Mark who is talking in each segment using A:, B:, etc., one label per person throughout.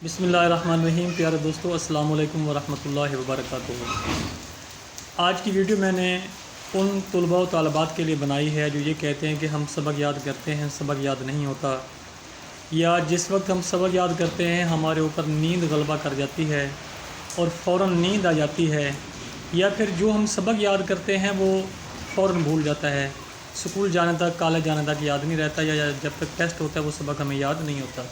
A: بسم اللہ الرحمن الرحیم۔ پیارے دوستو، السلام علیکم ورحمۃ اللہ وبرکاتہ۔ آج کی ویڈیو میں نے ان طلباء و طالبات کے لیے بنائی ہے جو یہ کہتے ہیں کہ ہم سبق یاد کرتے ہیں، سبق یاد نہیں ہوتا، یا جس وقت ہم سبق یاد کرتے ہیں ہمارے اوپر نیند غلبہ کر جاتی ہے اور فوراً نیند آ جاتی ہے، یا پھر جو ہم سبق یاد کرتے ہیں وہ فوراً بھول جاتا ہے، اسکول جانے تک، کالج جانے تک یاد نہیں رہتا، یا جب تک ٹیسٹ ہوتا ہے وہ سبق ہمیں یاد نہیں ہوتا۔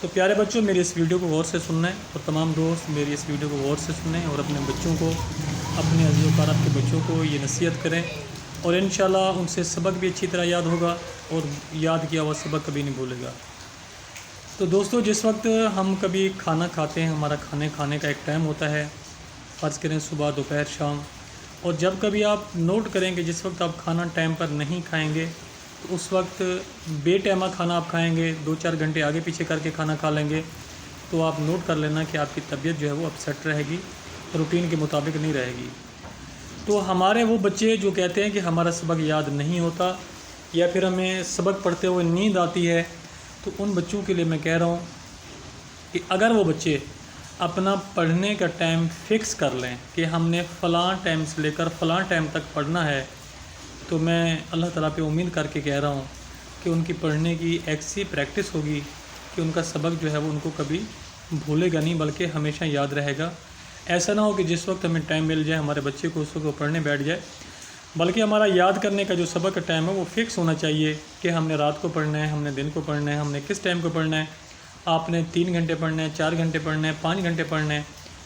A: تو پیارے بچوں، میری اس ویڈیو کو غور سے سننا ہے، اور تمام دوست میری اس ویڈیو کو غور سے سنیں اور اپنے بچوں کو، اپنے عزیز و اقارب کے بچوں کو یہ نصیحت کریں، اور انشاءاللہ ان سے سبق بھی اچھی طرح یاد ہوگا اور یاد کیا ہوا سبق کبھی نہیں بھولے گا۔ تو دوستو، جس وقت ہم کبھی کھانا کھاتے ہیں، ہمارا کھانے کا ایک ٹائم ہوتا ہے، فرض کریں صبح، دوپہر، شام، اور جب کبھی آپ نوٹ کریں کہ جس وقت آپ کھانا ٹائم پر نہیں کھائیں گے تو اس وقت بے ٹائمہ کھانا آپ کھائیں گے، 2-4 گھنٹے آگے پیچھے کر کے کھانا کھا لیں گے، تو آپ نوٹ کر لینا کہ آپ کی طبیعت جو ہے وہ اپسیٹ رہے گی، روٹین کے مطابق نہیں رہے گی۔ تو ہمارے وہ بچے جو کہتے ہیں کہ ہمارا سبق یاد نہیں ہوتا، یا پھر ہمیں سبق پڑھتے ہوئے نیند آتی ہے، تو ان بچوں کے لیے میں کہہ رہا ہوں کہ اگر وہ بچے اپنا پڑھنے کا ٹائم فکس کر لیں کہ ہم نے فلاں ٹائم سے لے کر فلاں ٹائم تک پڑھنا ہے، تو میں اللہ تعالیٰ پہ امید کر کے کہہ رہا ہوں کہ ان کی پڑھنے کی ایسی پریکٹس ہوگی کہ ان کا سبق جو ہے وہ ان کو کبھی بھولے گا نہیں، بلکہ ہمیشہ یاد رہے گا۔ ایسا نہ ہو کہ جس وقت ہمیں ٹائم مل جائے ہمارے بچے کو اس وقت وہ پڑھنے بیٹھ جائے، بلکہ ہمارا یاد کرنے کا جو سبق کا ٹائم ہے وہ فکس ہونا چاہیے کہ ہم نے رات کو پڑھنا ہے، ہم نے دن کو پڑھنا ہے، ہم نے کس ٹائم کو پڑھنا ہے۔ آپ نے 3 گھنٹے پڑھنا ہے، 4 گھنٹے پڑھنا ہے، 5 گھنٹے پڑھنا ہے،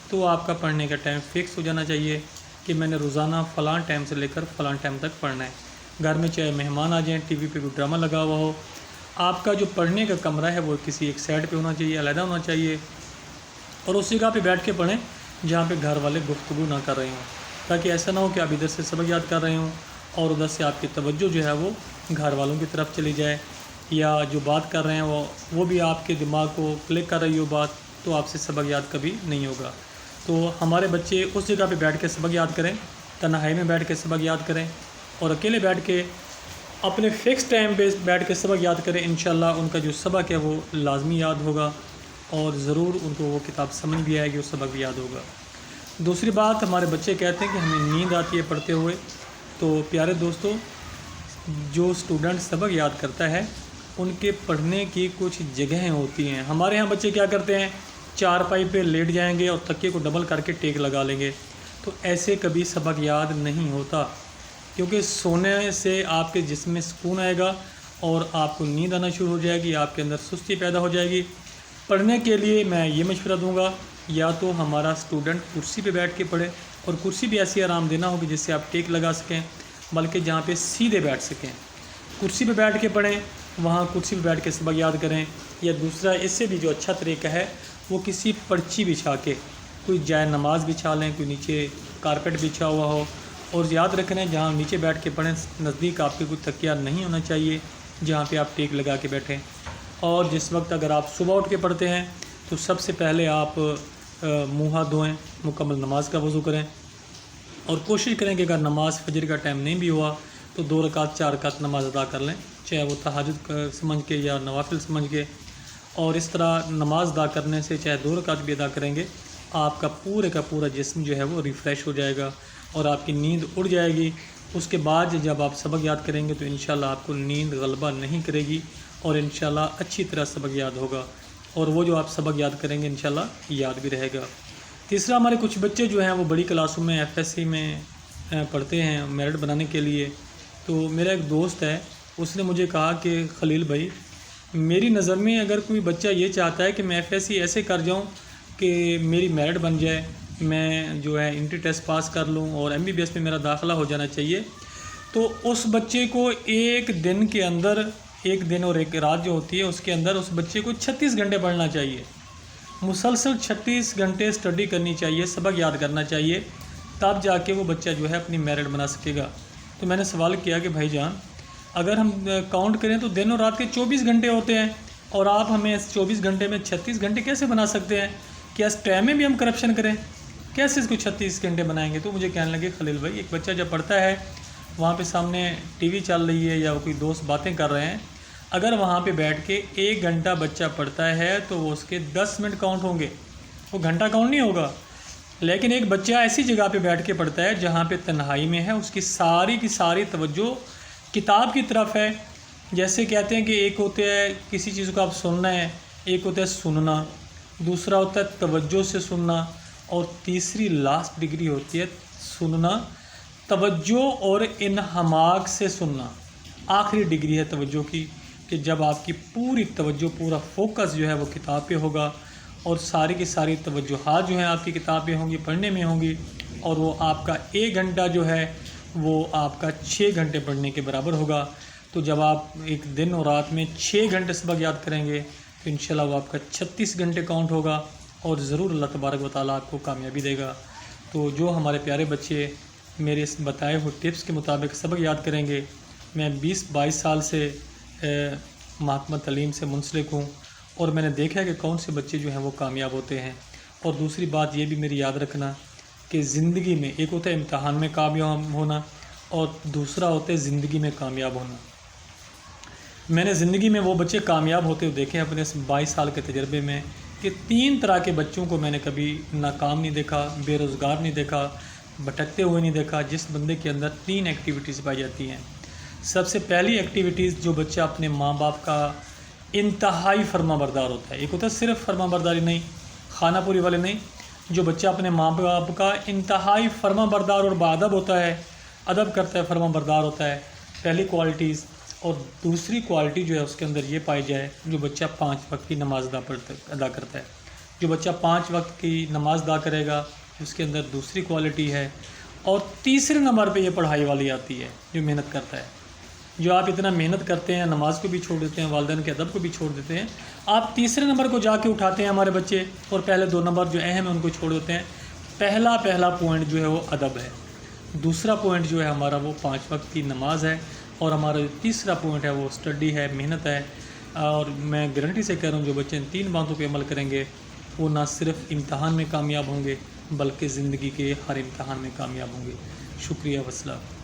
A: تو آپ کا پڑھنے کا ٹائم فکس ہو جانا چاہیے کہ میں نے روزانہ فلاں ٹائم سے لے کر فلاں ٹائم تک پڑھنا ہے۔ گھر میں چاہے مہمان آ جائیں، ٹی وی پہ کوئی ڈرامہ لگا ہوا ہو، آپ کا جو پڑھنے کا کمرہ ہے وہ کسی ایک سائڈ پہ ہونا چاہیے، علیحدہ ہونا چاہیے، اور اس جگہ پہ بیٹھ کے پڑھیں جہاں پہ گھر والے گفتگو نہ کر رہے ہوں، تاکہ ایسا نہ ہو کہ آپ ادھر سے سبق یاد کر رہے ہوں اور ادھر سے آپ کی توجہ جو ہے وہ گھر والوں کی طرف چلی جائے، یا جو بات کر رہے ہیں وہ بھی آپ کے دماغ کو کلک کر رہی ہو بات، تو آپ سے سبق یاد کبھی نہیں ہوگا۔ تو ہمارے بچے اس جگہ پہ بیٹھ کے سبق یاد کریں، تنہائی میں بیٹھ کے سبق یاد کریں، اور اکیلے بیٹھ کے اپنے فکس ٹائم پہ بیٹھ کے سبق یاد کریں۔ انشاءاللہ ان کا جو سبق ہے وہ لازمی یاد ہوگا، اور ضرور ان کو وہ کتاب سمجھ بھی آئے گی، وہ سبق بھی یاد ہوگا۔ دوسری بات، ہمارے بچے کہتے ہیں کہ ہمیں نیند آتی ہے پڑھتے ہوئے۔ تو پیارے دوستو، جو اسٹوڈنٹ سبق یاد کرتا ہے ان کے پڑھنے کی کچھ جگہیں ہوتی ہیں۔ ہمارے ہاں بچے کیا کرتے ہیں، چارپائی پہ لیٹ جائیں گے اور تکیے کو ڈبل کر کے ٹیک لگا لیں گے، تو ایسے کبھی سبق یاد نہیں ہوتا، کیونکہ سونے سے آپ کے جسم میں سکون آئے گا اور آپ کو نیند آنا شروع ہو جائے گی، آپ کے اندر سستی پیدا ہو جائے گی۔ پڑھنے کے لیے میں یہ مشورہ دوں گا، یا تو ہمارا اسٹوڈنٹ کرسی پہ بیٹھ کے پڑھے، اور کرسی بھی ایسی آرام دینا ہوگی جس سے آپ ٹیک لگا سکیں، بلکہ جہاں پہ سیدھے بیٹھ سکیں، کرسی پہ بیٹھ کے پڑھیں، وہاں کرسی پہ بیٹھ کے سبق یاد کریں۔ یا دوسرا اس سے بھی جو اچھا طریقہ ہے وہ کسی پرچی بچھا کے، کوئی جائے نماز بچھا لیں، کوئی نیچے کارپیٹ بچھا ہوا ہو، اور یاد رکھنا ہے جہاں نیچے بیٹھ کے پڑھیں نزدیک آپ کے کوئی تکیہ نہیں ہونا چاہیے جہاں پہ آپ ٹیک لگا کے بیٹھیں۔ اور جس وقت اگر آپ صبح اٹھ کے پڑھتے ہیں تو سب سے پہلے آپ منہ ہاتھ دھوئیں، مکمل نماز کا وضو کریں، اور کوشش کریں کہ اگر نماز فجر کا ٹائم نہیں بھی ہوا تو 2 رکعت 4 رکعت نماز ادا کر لیں، چاہے وہ تہجد سمجھ کے یا نوافل سمجھ کے، اور اس طرح نماز ادا کرنے سے چاہے 2 رکعت بھی ادا کریں گے، آپ کا پورا جسم جو ہے وہ ریفریش ہو جائے گا اور آپ کی نیند اڑ جائے گی۔ اس کے بعد جب آپ سبق یاد کریں گے تو انشاءاللہ آپ کو نیند غلبہ نہیں کرے گی، اور انشاءاللہ اچھی طرح سبق یاد ہوگا، اور وہ جو آپ سبق یاد کریں گے انشاءاللہ یاد بھی رہے گا۔ تیسرا، ہمارے کچھ بچے جو ہیں وہ بڑی کلاسوں میں FSC میں پڑھتے ہیں میرٹ بنانے کے لیے۔ تو میرا ایک دوست ہے، اس نے مجھے کہا کہ خلیل بھائی، میری نظر میں اگر کوئی بچہ یہ چاہتا ہے کہ میں FSC ایسے کر جاؤں کہ میری میرٹ بن جائے، میں جو ہے انٹری ٹیسٹ پاس کر لوں اور MBBS میں میرا داخلہ ہو جانا چاہیے، تو اس بچے کو ایک دن کے اندر، ایک دن اور ایک رات جو ہوتی ہے اس کے اندر اس بچے کو 36 گھنٹے پڑھنا چاہیے، مسلسل 36 گھنٹے اسٹڈی کرنی چاہیے، سبق یاد کرنا چاہیے، تب جا کے وہ بچہ جو ہے اپنی میرٹ بنا سکے گا۔ تو میں نے سوال کیا کہ بھائی جان، اگر ہم کاؤنٹ کریں تو دن اور رات کے 24 گھنٹے ہوتے ہیں، اور آپ ہمیں اس 24 گھنٹے میں 36 گھنٹے کیسے بنا سکتے ہیں؟ کیا اس ٹائم میں بھی ہم کرپشن کریں؟ کیسے اس کو 36 گھنٹے بنائیں گے؟ تو مجھے کہنے لگے خلیل بھائی، ایک بچہ جب پڑھتا ہے وہاں پہ سامنے ٹی وی چل رہی ہے یا کوئی دوست باتیں کر رہے ہیں، اگر وہاں پہ بیٹھ کے 1 گھنٹہ بچہ پڑھتا ہے تو وہ اس کے 10 منٹ کاؤنٹ ہوں گے، وہ گھنٹہ کاؤنٹ نہیں ہوگا۔ لیکن ایک بچہ ایسی جگہ پہ بیٹھ کے پڑھتا ہے جہاں پہ تنہائی میں ہے، اس کی ساری توجہ کتاب کی طرف ہے۔ جیسے کہتے ہیں کہ ایک ہوتا ہے کسی چیز کو آپ سننا ہے، ایک ہوتا ہے سننا، دوسرا ہوتا ہے توجہ سے سننا، اور تیسری لاسٹ ڈگری ہوتی ہے سننا توجہ اور انہماک سے سننا۔ آخری ڈگری ہے توجہ کی کہ جب آپ کی پوری توجہ، پورا فوکس جو ہے وہ کتاب پہ ہوگا، اور ساری کی ساری توجہات جو ہیں آپ کی کتاب پہ ہوں گی، پڑھنے میں ہوں گی، اور وہ آپ کا 1 گھنٹہ جو ہے وہ آپ کا 6 گھنٹے پڑھنے کے برابر ہوگا۔ تو جب آپ ایک دن اور رات میں 6 گھنٹے سبق یاد کریں گے تو انشاءاللہ وہ آپ کا 36 گھنٹے کاؤنٹ ہوگا، اور ضرور اللہ تبارک و تعالیٰ آپ کو کامیابی دے گا۔ تو جو ہمارے پیارے بچے میرے اس بتائے ہوئے ٹپس کے مطابق سبق یاد کریں گے، میں 20-22 سال سے محکمہ تعلیم سے منسلک ہوں، اور میں نے دیکھا ہے کہ کون سے بچے جو ہیں وہ کامیاب ہوتے ہیں۔ اور دوسری بات یہ بھی میری یاد رکھنا کہ زندگی میں ایک ہوتا ہے امتحان میں کامیاب ہونا، اور دوسرا ہوتا ہے زندگی میں کامیاب ہونا۔ میں نے زندگی میں وہ بچے کامیاب ہوتے ہوئے دیکھے اپنے اس 22 سال کے تجربے میں کہ 3 طرح کے بچوں کو میں نے کبھی ناکام نہیں دیکھا، بے روزگار نہیں دیکھا، بھٹکتے ہوئے نہیں دیکھا، جس بندے کے اندر 3 ایکٹیویٹیز پائی جاتی ہیں۔ سب سے پہلی ایکٹیویٹیز، جو بچہ اپنے ماں باپ کا انتہائی فرما بردار ہوتا ہے۔ ایک ہوتا ہے صرف فرما برداری نہیں، خانہ پوری والے نہیں، جو بچہ اپنے ماں باپ کا انتہائی فرما بردار اور باادب ہوتا ہے، ادب کرتا ہے، فرما بردار ہوتا ہے، پہلی کوالٹیز۔ اور دوسری کوالٹی جو ہے اس کے اندر یہ پائی جائے، جو بچہ 5 وقت کی نماز ادا کرتا ہے۔ جو بچہ 5 وقت کی نماز ادا کرے گا اس کے اندر دوسری کوالٹی ہے۔ اور تیسرے نمبر پہ یہ پڑھائی والی آتی ہے، جو محنت کرتا ہے۔ جو آپ اتنا محنت کرتے ہیں، نماز کو بھی چھوڑ دیتے ہیں، والدین کے ادب کو بھی چھوڑ دیتے ہیں، آپ تیسرے نمبر کو جا کے اٹھاتے ہیں ہمارے بچے، اور پہلے 2 نمبر جو اہم ہیں ان کو چھوڑ دیتے ہیں۔ پہلا پوائنٹ جو ہے وہ ادب ہے، دوسرا پوائنٹ جو ہے ہمارا وہ 5 وقت کی نماز ہے، اور ہمارا جو تیسرا پوائنٹ ہے وہ اسٹڈی ہے، محنت ہے۔ اور میں گارنٹی سے کہہ رہا ہوں جو بچے ان 3 باتوں پہ عمل کریں گے وہ نہ صرف امتحان میں کامیاب ہوں گے بلکہ زندگی کے ہر امتحان میں کامیاب ہوں گے۔ شکریہ، والسلام۔